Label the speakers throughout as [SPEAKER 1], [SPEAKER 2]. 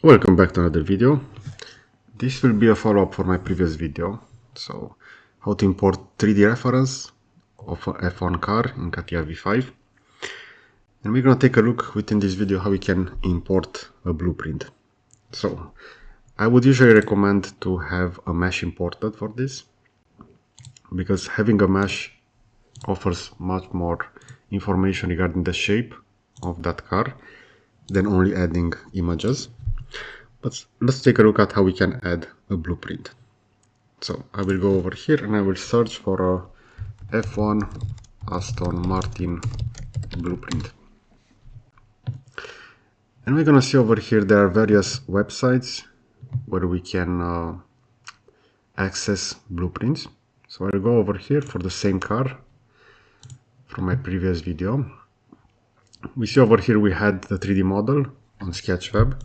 [SPEAKER 1] Welcome back to another video. This will be a follow-up for my previous video. So, how to import 3D reference of a F1 car in CATIA V5. And we're going to take a look within this video how we can import a blueprint. So, I would usually recommend to have a mesh imported for this, because having a mesh offers much more information regarding the shape of that car than only adding images. But let's take a look at how we can add a blueprint. So I will go over here and I will search for a F1 Aston Martin blueprint. And we're gonna see over here there are various websites where we can access blueprints. So I'll go over here for the same car from my previous video. We see over here we had the 3D model on Sketchweb.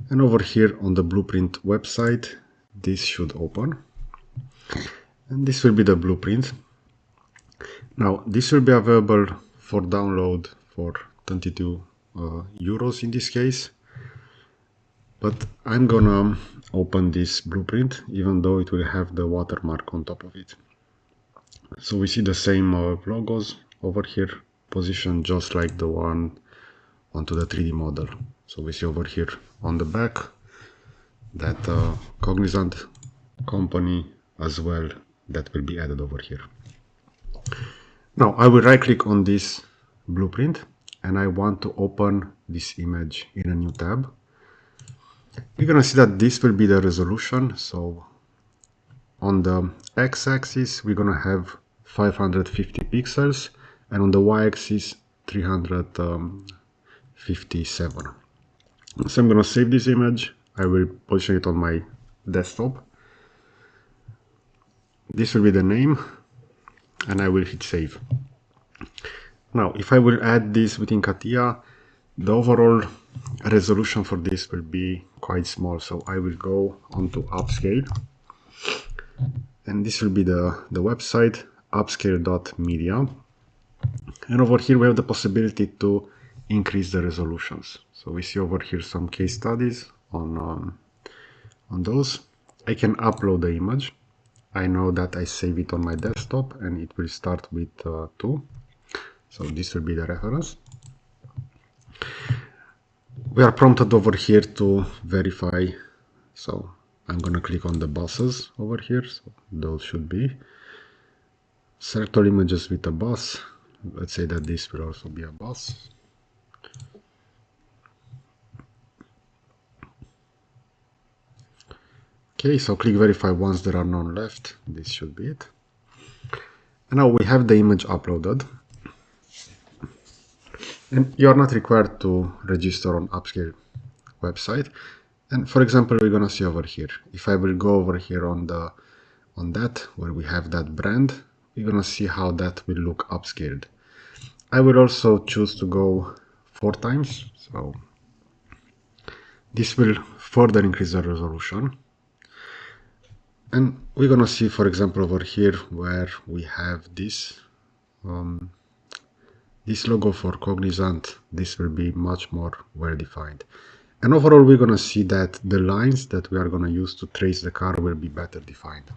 [SPEAKER 1] And over here on the blueprint website, this should open. And this will be the blueprint. Now, this will be available for download for 22 euros in this case. But I'm gonna open this blueprint, even though it will have the watermark on top of it. So we see the same logos over here, positioned just like the one onto the 3D model. So we see over here on the back that Cognizant company as well that will be added over here. Now I will right click on this blueprint and I want to open this image in a new tab. We're gonna see that this will be the resolution. So on the x-axis we're gonna have 550 pixels and on the y-axis 357. So I'm gonna save this image. I will position it on my desktop. This will be the name and I will hit save. Now if I will add this within CATIA, the overall resolution for this will be quite small. So I will go onto upscale and this will be the website upscale.media, and over here we have the possibility to increase the resolutions. So we see over here some case studies on those. I can upload the image. I know that I save it on my desktop and it will start with 2. So this will be the reference. We are prompted over here to verify. So I'm gonna click on the buses over here. So those should be. Select all images with a bus. Let's say that this will also be a bus. Okay, so click verify once there are none left. This should be it. And now we have the image uploaded. And you are not required to register on Upscale website. And for example, we're gonna see over here. If I will go over here on that where we have that brand, we're gonna see how that will look upscaled. I will also choose to go 4 times. So this will further increase the resolution. And we're gonna see, for example, over here where we have this this logo for Cognizant. This will be much more well defined. And overall, we're gonna see that the lines that we are gonna use to trace the car will be better defined.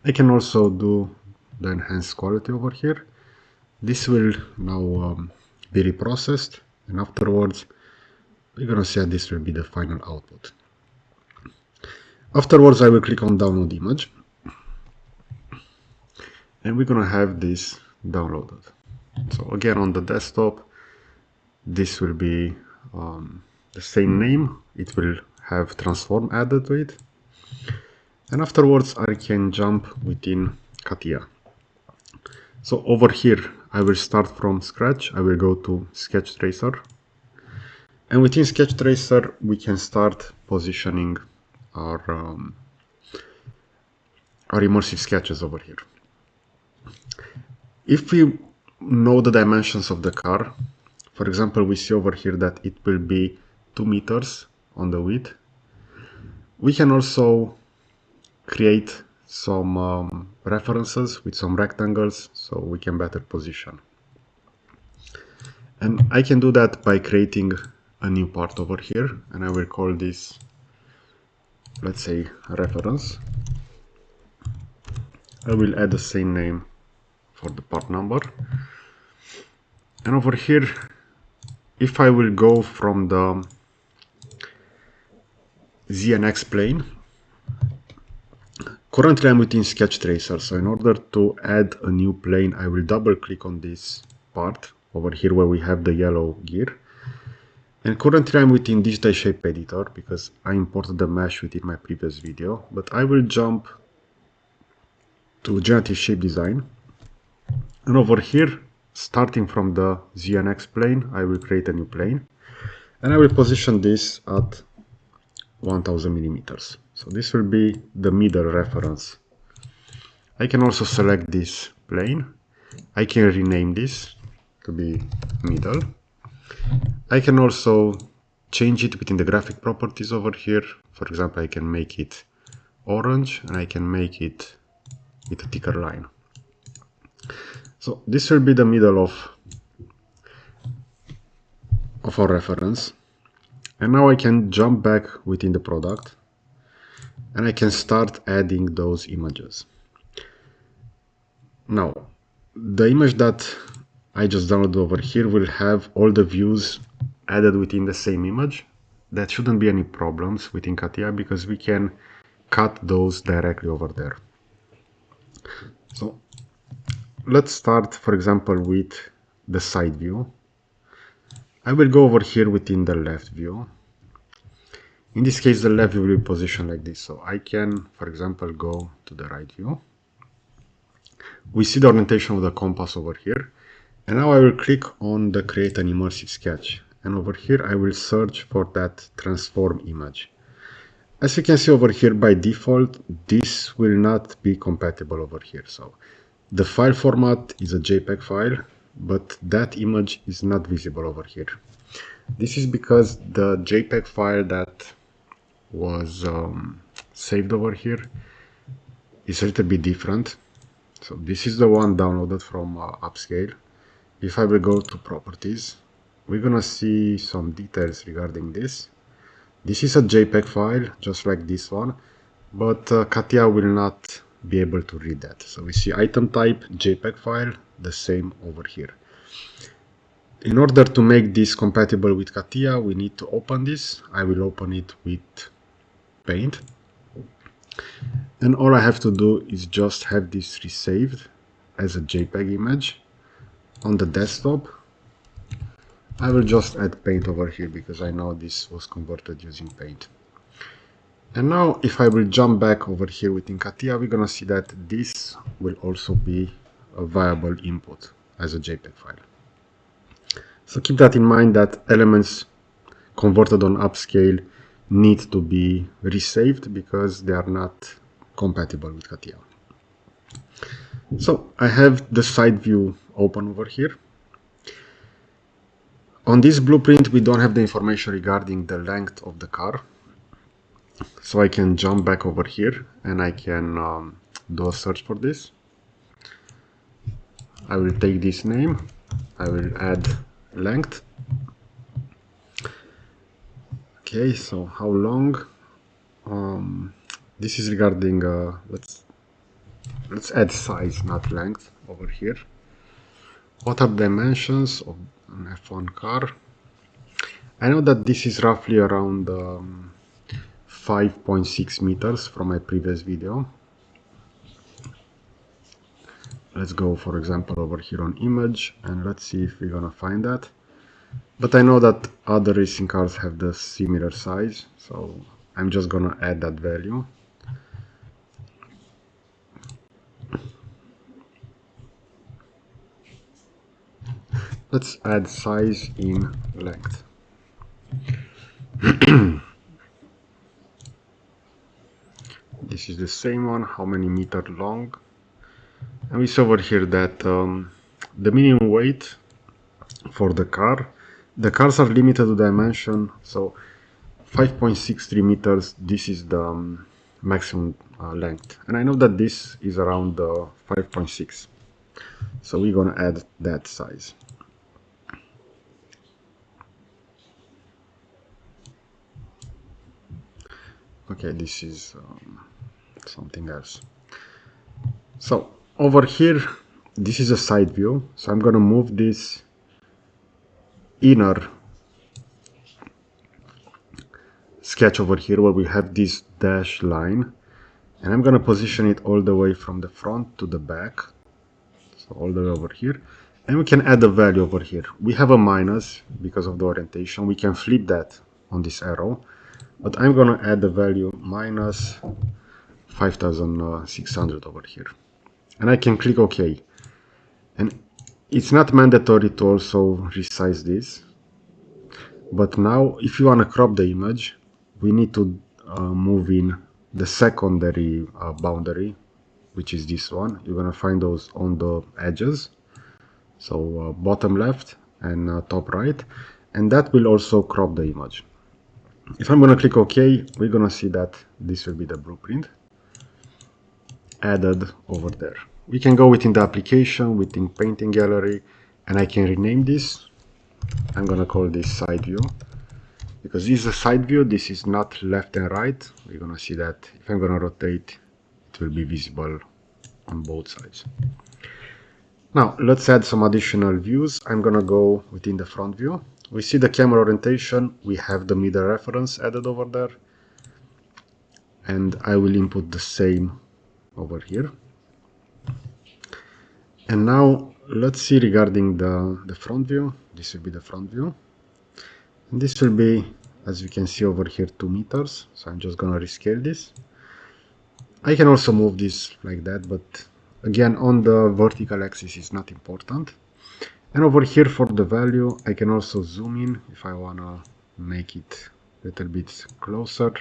[SPEAKER 1] I can also do the enhanced quality over here. This will now be reprocessed, and afterwards we're gonna see that this will be the final output. Afterwards, I will click on download image and we're gonna have this downloaded. So again, on the desktop, this will be the same name. It will have transform added to it. And afterwards, I can jump within CATIA. So over here, I will start from scratch. I will go to Sketch Tracer. And within Sketch Tracer, we can start positioning our immersive sketches over here. If we know the dimensions of the car, for example, we see over here that it will be 2 meters on the width. We can also create some references with some rectangles so we can better position. And I can do that by creating a new part over here, and I will call this, let's say, reference. I will add the same name for the part number. And over here, if I will go from the Z and X plane, currently I'm within Sketch Tracer, so in order to add a new plane, I will double click on this part over here where we have the yellow gear. And currently I'm within Digital Shape Editor because I imported the mesh within my previous video, but I will jump to Generative Shape Design. And over here, starting from the Z and X plane, I will create a new plane. And I will position this at 1000 millimeters. So this will be the middle reference. I can also select this plane. I can rename this to be middle. I can also change it within the graphic properties over here. For example, I can make it orange and I can make it with a thicker line. So this will be the middle of our reference. And now I can jump back within the product and I can start adding those images. Now, the image that I just downloaded over here will have all the views added within the same image. That shouldn't be any problems within CATIA because we can cut those directly over there. So let's start, for example, with the side view. I will go over here within the left view. In this case, the left view will be positioned like this. So I can, for example, go to the right view. We see the orientation of the compass over here. And now I will click on the create an immersive sketch. And over here, I will search for that transform image. As you can see over here, by default, this will not be compatible over here. So the file format is a JPEG file, but that image is not visible over here. This is because the JPEG file that was saved over here is a little bit different. So this is the one downloaded from Upscale. If I will go to properties, we're gonna see some details regarding this. This is a JPEG file, just like this one, but CATIA will not be able to read that. So we see item type, JPEG file, the same over here. In order to make this compatible with CATIA, we need to open this. I will open it with Paint. And all I have to do is just have this resaved as a JPEG image on the desktop. I will just add Paint over here because I know this was converted using Paint. And now if I will jump back over here within CATIA, we're gonna see that this will also be a viable input as a JPEG file. So keep that in mind that elements converted on Upscale need to be resaved because they are not compatible with CATIA. So I have the side view open over here. On this blueprint, we don't have the information regarding the length of the car. So I can jump back over here and I can do a search for this. I will take this name. I will add length. Okay, so how long? This is regarding, let's add size, not length over here. What are dimensions of an F1 car? I know that this is roughly around 5.6 meters from my previous video. Let's go, for example, over here on image and let's see if we're gonna find that. But I know that other racing cars have the similar size, so I'm just gonna add that value. Let's add size in length. This is the same one, how many meter long. And we see over here that the minimum weight for the cars are limited to dimension, so 5.63 meters, this is the maximum length. And I know that this is around 5.6. So we're gonna add that size. Okay, this is something else. So over here, this is a side view. So I'm gonna move this inner sketch over here where we have this dash line, and I'm gonna position it all the way from the front to the back. So all the way over here. And we can add a value over here. We have a minus because of the orientation. We can flip that on this arrow. But I'm gonna add the value minus 5600 over here. And I can click OK. And it's not mandatory to also resize this. But now, if you want to crop the image, we need to move in the secondary boundary, which is this one. You're going to find those on the edges. So bottom left and top right. And that will also crop the image. If I'm going to click OK, we're going to see that this will be the blueprint added over there. We can go within the application, within painting gallery, and I can rename this. I'm going to call this side view. Because this is a side view, this is not left and right. We're going to see that if I'm going to rotate, it will be visible on both sides. Now, let's add some additional views. I'm going to go within the front view. We see the camera orientation. We have the middle reference added over there. And I will input the same over here. And now, let's see regarding the front view. This will be the front view. And this will be, as you can see over here, 2 meters. So I'm just going to rescale this. I can also move this like that, but again, on the vertical axis is not important. And over here for the value, I can also zoom in if I want to make it a little bit closer.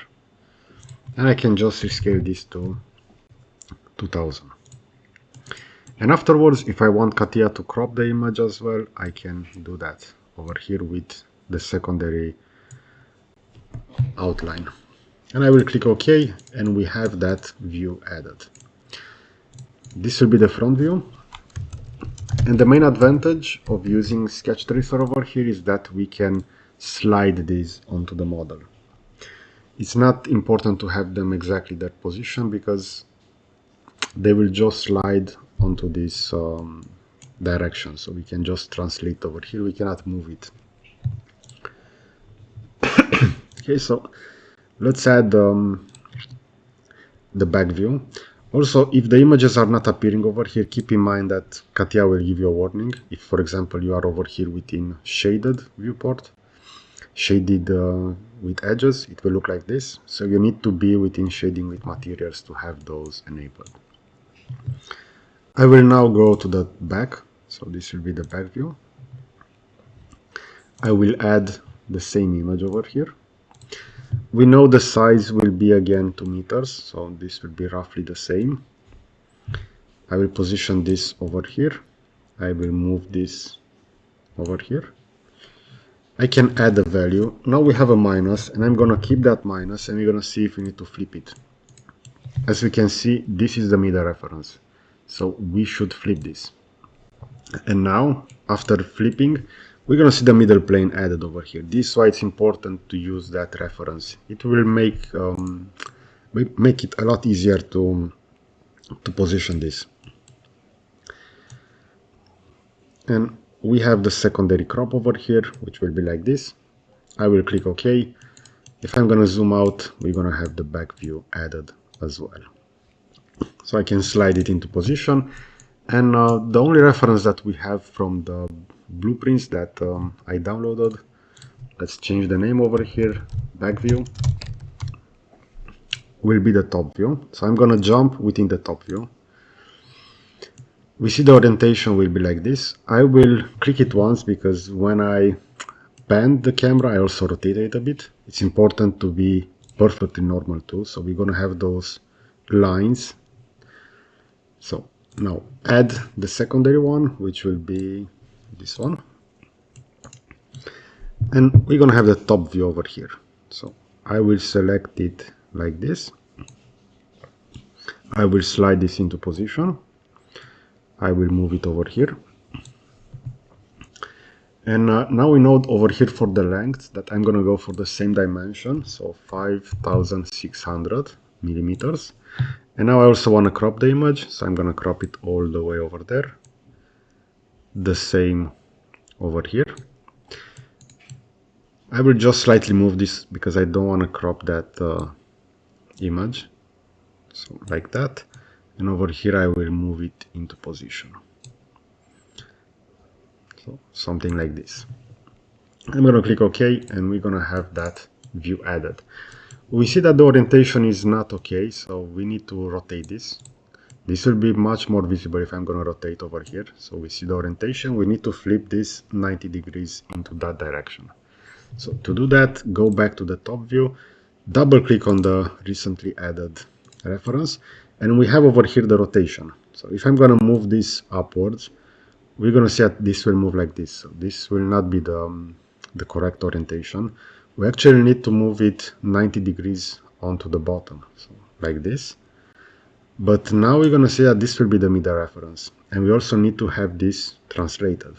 [SPEAKER 1] And I can just rescale this to 2000. And afterwards, if I want CATIA to crop the image as well, I can do that over here with the secondary outline. And I will click OK, and we have that view added. This will be the front view. And the main advantage of using Sketch Tracer over here is that we can slide these onto the model. It's not important to have them exactly that position because they will just slide onto this direction. So we can just translate over here. We cannot move it. Okay, so let's add the back view. Also, if the images are not appearing over here, keep in mind that CATIA will give you a warning. If, for example, you are over here within shaded viewport, shaded with edges, it will look like this. So you need to be within shading with materials to have those enabled. I will now go to the back. So this will be the back view. I will add the same image over here. We know the size will be again 2 meters, so this will be roughly the same. I will position this over here. I will move this over here. I can add a value. Now we have a minus, and I'm going to keep that minus, and we're going to see if we need to flip it. As we can see, this is the middle reference, so we should flip this. And now, after flipping, we're going to see the middle plane added over here. This is why it's important to use that reference. It will make it a lot easier to position this. And we have the secondary crop over here, which will be like this. I will click OK. If I'm going to zoom out, we're going to have the back view added as well. So I can slide it into position. And the only reference that we have from the blueprints that I downloaded, let's change the name over here, back view, will be the top view. So I'm going to jump within the top view. We see the orientation will be like this. I will click it once because when I pan the camera, I also rotate it a bit. It's important to be perfectly normal too. So we're going to have those lines. So now add the secondary one, which will be this one. And we're going to have the top view over here. So I will select it like this. I will slide this into position. I will move it over here. And now we know over here for the length that I'm gonna go for the same dimension, so 5600 millimeters. And now I also want to crop the image, so I'm gonna crop it all the way over there. The same over here. I will just slightly move this because I don't want to crop that image. So like that. And over here I will move it into position. So something like this. I'm gonna click OK, and we're gonna have that view added. We see that the orientation is not okay, so we need to rotate this. This will be much more visible if I'm gonna rotate over here. So we see the orientation, we need to flip this 90 degrees into that direction. So to do that, go back to the top view, double click on the recently added reference, and we have over here the rotation. So if I'm gonna move this upwards, we're gonna see that this will move like this. So this will not be the correct orientation. We actually need to move it 90 degrees onto the bottom, so like this. But now we're gonna see that this will be the middle reference, and we also need to have this translated.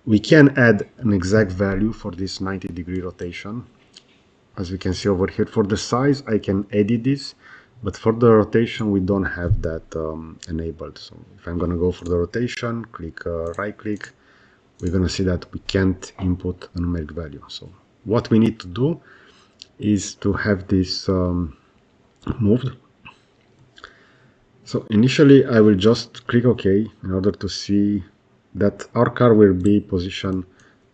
[SPEAKER 1] We can add an exact value for this 90-degree rotation. As we can see over here, for the size I can edit this, but for the rotation we don't have that enabled. So if I'm gonna go for the rotation, click right click, we're gonna see that we can't input a numeric value. So what we need to do is to have this moved. So initially I will just click OK in order to see that our car will be positioned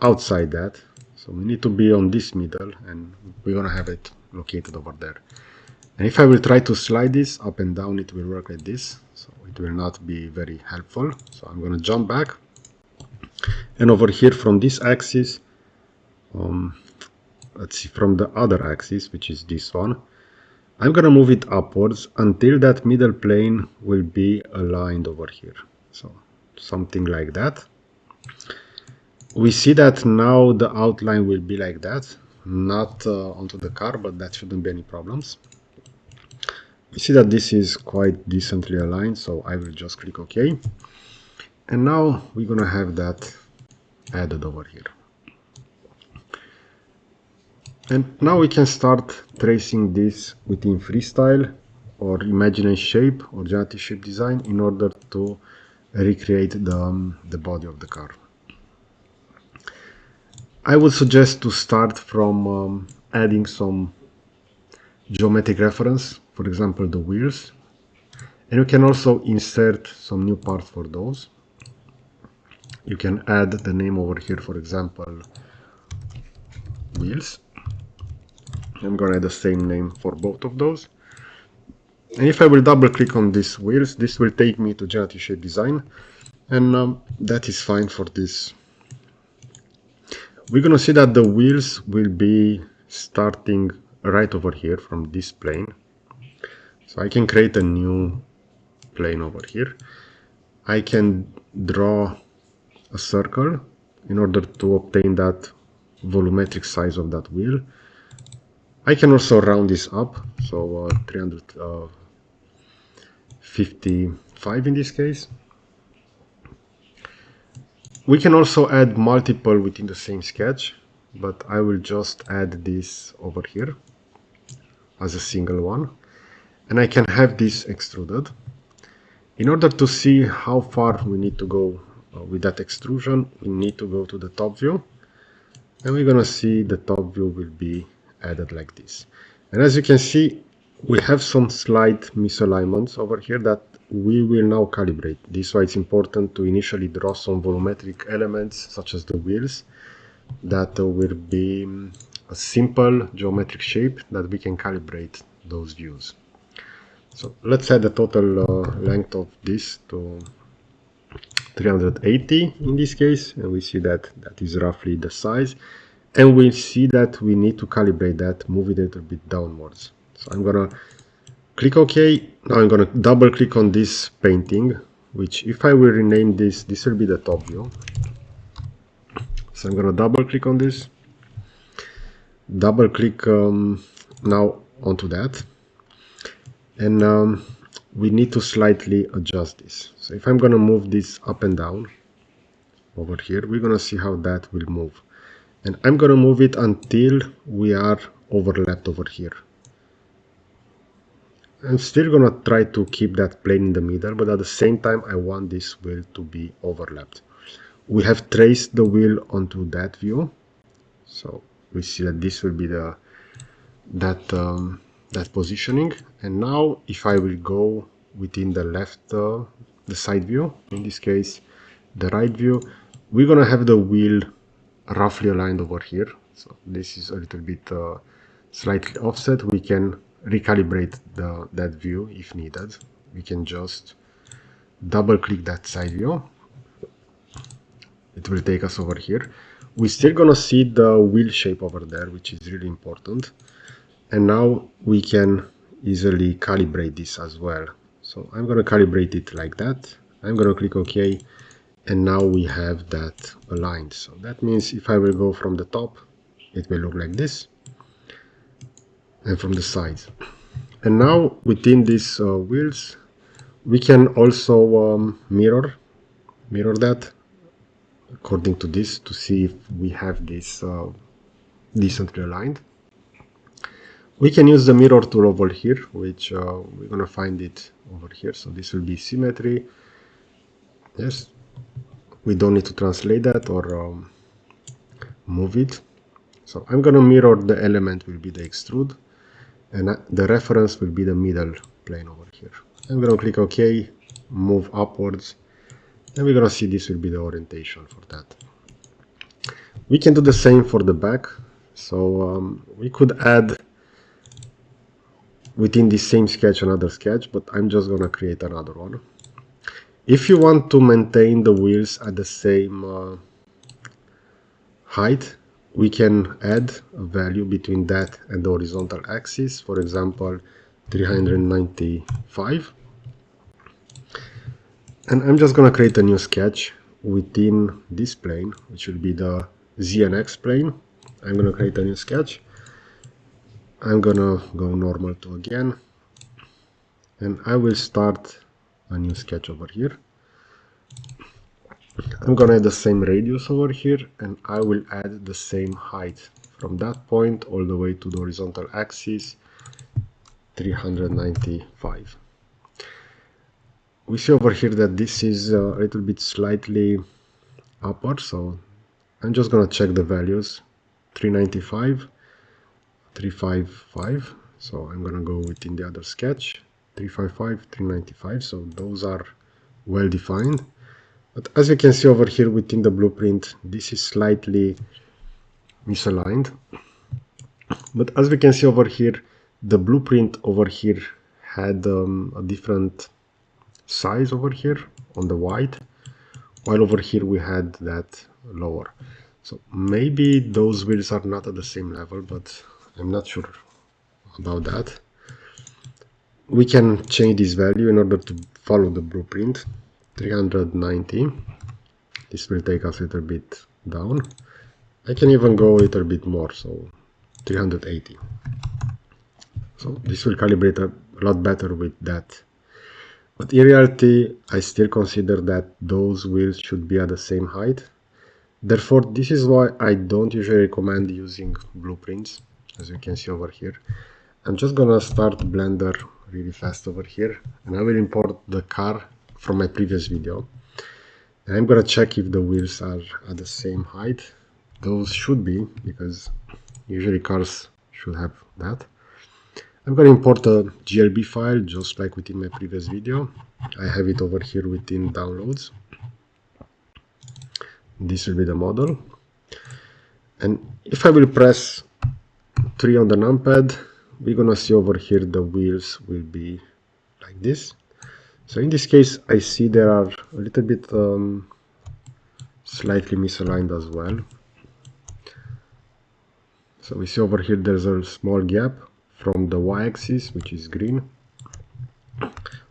[SPEAKER 1] outside that. So we need to be on this middle, and we're gonna have it located over there. And if I will try to slide this up and down, it will work like this. So it will not be very helpful. So I'm gonna jump back. And over here from this axis, let's see, from the other axis, which is this one, I'm gonna move it upwards until that middle plane will be aligned over here. So something like that. We see that now the outline will be like that, not onto the car, but that shouldn't be any problems. We see that this is quite decently aligned, so I will just click OK. And now we're gonna have that added over here. And now we can start tracing this within freestyle or imaginary shape or generative shape design in order to recreate the body of the car. I would suggest to start from adding some geometric reference, for example the wheels, and you can also insert some new parts for those. You can add the name over here, for example wheels. I'm gonna add the same name for both of those. And if I will double click on these wheels, this will take me to generative shape design, and that is fine for this. We're gonna see that the wheels will be starting right over here from this plane. So I can create a new plane over here. I can draw a circle in order to obtain that volumetric size of that wheel. I can also round this up, so 355 in this case. We can also add multiple within the same sketch, but I will just add this over here as a single one, and I can have this extruded. In order to see how far we need to go with that extrusion, we need to go to the top view, and we're gonna see the top view will be added like this. And as you can see, we have some slight misalignments over here that we will now calibrate. This is why it's important to initially draw some volumetric elements such as the wheels that will be a simple geometric shape that we can calibrate those views. So let's add the total length of this to 380 in this case, and we see that that is roughly the size, and we see that we need to calibrate that, move it a little bit downwards. So I'm gonna click OK. Now I'm gonna double click on this painting, which if I will rename this, this will be the top view. So I'm gonna double click on this, double click now onto that, and we need to slightly adjust this. So if I'm gonna move this up and down, over here, we're gonna see how that will move. And I'm gonna move it until we are overlapped over here. I'm still gonna try to keep that plane in the middle, but at the same time I want this wheel to be overlapped. We have traced the wheel onto that view, so we see that this will be that positioning. And now if I will go within the left, the side view, in this case the right view, we're gonna have the wheel roughly aligned over here. So this is a little bit slightly offset. We can recalibrate that view if needed. We can just double click that side view. It will take us over here. We're still gonna see the wheel shape over there, which is really important. And now we can easily calibrate this as well. So I'm gonna calibrate it like that. I'm gonna click OK, and now we have that aligned. So that means if I will go from the top, it will look like this, and from the sides. And now within these wheels, we can also mirror that according to this to see if we have this decently aligned. We can use the mirror tool over here, which we're gonna find it over here. So this will be symmetry. Yes, we don't need to translate that or move it. So I'm gonna mirror the element will be the extrude, and the reference will be the middle plane over here. I'm gonna click OK, move upwards, and we're gonna see this will be the orientation for that. We can do the same for the back. So we could add within the same sketch another sketch, but I'm just gonna create another one. If you want to maintain the wheels at the same height, we can add a value between that and the horizontal axis, for example 395. And I'm just gonna create a new sketch within this plane, which will be the Z and X plane. I'm gonna create a new sketch. I'm gonna go normal to again, and I will start a new sketch over here. I'm gonna add the same radius over here, and I will add the same height from that point all the way to the horizontal axis, 395. We see over here that this is a little bit slightly upward, so I'm just gonna check the values, 395, 355. So I'm gonna go within the other sketch, 355, 395. So those are well defined. But as you can see over here within the blueprint, this is slightly misaligned. But as we can see over here, the blueprint over here had a different size over here on the white, while over here we had that lower. So maybe those wheels are not at the same level, but I'm not sure about that. We can change this value in order to follow the blueprint. 390. This will take us a little bit down. I can even go a little bit more, so 380. So this will calibrate a lot better with that. But in reality, I still consider that those wheels should be at the same height. Therefore, this is why I don't usually recommend using blueprints, as you can see over here. I'm just gonna start Blender really fast over here, and I will import the car from my previous video. And I'm gonna check if the wheels are at the same height. Those should be, because usually cars should have that. I'm gonna import a GLB file just like within my previous video. I have it over here within downloads. This will be the model. And if I will press 3 on the numpad, we're gonna see over here the wheels will be like this. So in this case, I see there are a little bit slightly misaligned as well. So we see over here there's a small gap from the y-axis, which is green,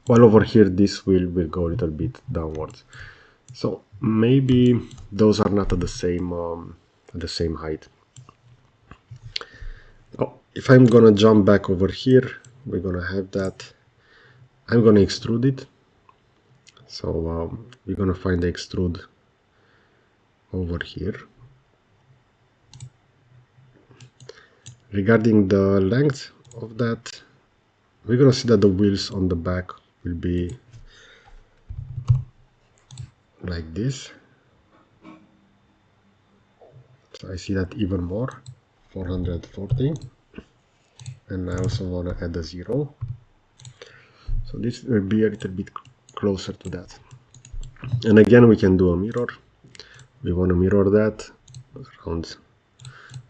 [SPEAKER 1] while over here this wheel will go a little bit downwards. So maybe those are not at the same height. Oh, if I'm gonna jump back over here, we're gonna have that. I'm gonna extrude it. So we're gonna find the extrude over here. Regarding the length of that, we're gonna see that the wheels on the back will be like this. So I see that even more, 440. And I also want to add a 0. So this will be a little bit closer to that. And again, we can do a mirror. We want to mirror that around,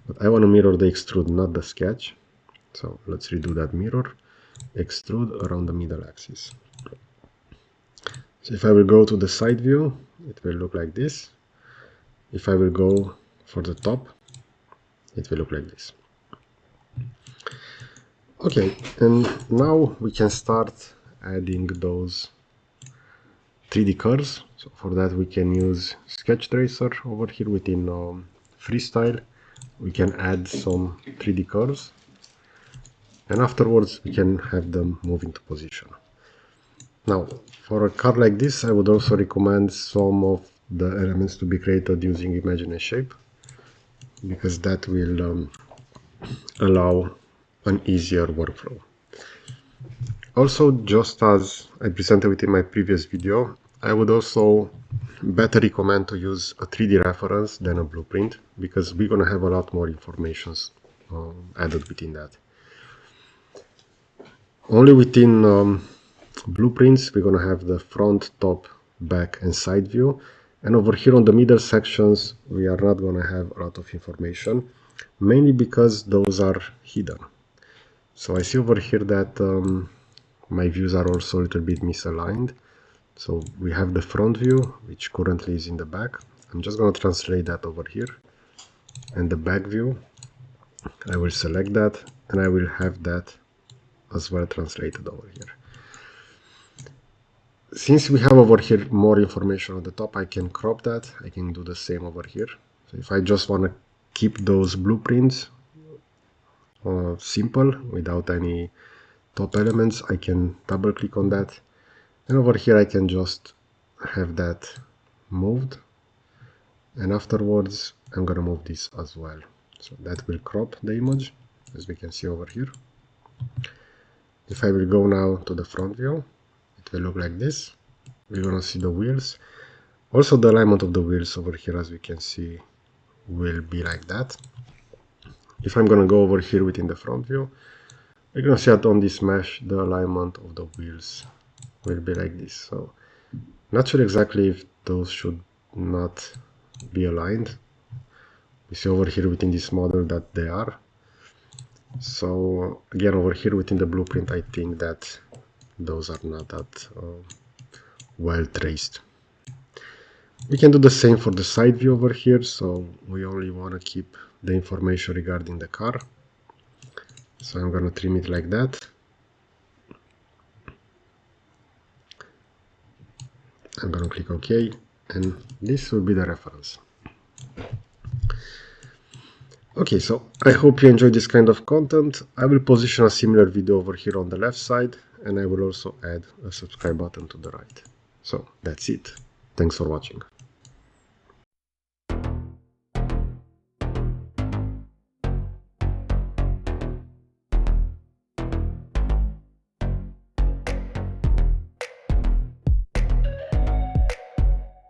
[SPEAKER 1] but I want to mirror the extrude, not the sketch. So let's redo that mirror. Extrude around the middle axis. So if I will go to the side view, it will look like this. If I will go for the top, it will look like this. Okay, and now we can start adding those 3D curves. So for that we can use Sketch Tracer over here within Freestyle. We can add some 3D curves, and afterwards we can have them move into position. Now, for a car like this, I would also recommend some of the elements to be created using Imagine and Shape, because that will allow an easier workflow. Also, just as I presented within my previous video, I would also better recommend to use a 3D reference than a blueprint, because we're going to have a lot more information added within that. Only within blueprints we're going to have the front, top, back and side view, and over here on the middle sections we are not going to have a lot of information, mainly because those are hidden. So I see over here that my views are also a little bit misaligned. So we have the front view, which currently is in the back. I'm just going to translate that over here. And the back view, I will select that, and I will have that as well translated over here. Since we have over here more information on the top, I can crop that. I can do the same over here. So if I just want to keep those blueprints simple without any top elements, I can double click on that, and over here I can just have that moved, and afterwards I'm gonna move this as well. So that will crop the image, as we can see over here. If I will go now to the front view, it will look like this. We're gonna see the wheels. Also the alignment of the wheels over here, as we can see, will be like that. If I'm gonna go over here within the front view, we're gonna see that on this mesh the alignment of the wheels will be like this. So not sure exactly if those should not be aligned. We see over here within this model that they are. So again, over here within the blueprint, I think that those are not that well traced. We can do the same for the side view over here. So we only want to keep the information regarding the car. So I'm going to trim it like that. I'm going to click OK, and this will be the reference. Okay, so I hope you enjoyed this kind of content. I will position a similar video over here on the left side, and I will also add a subscribe button to the right. So that's it. Thanks for watching.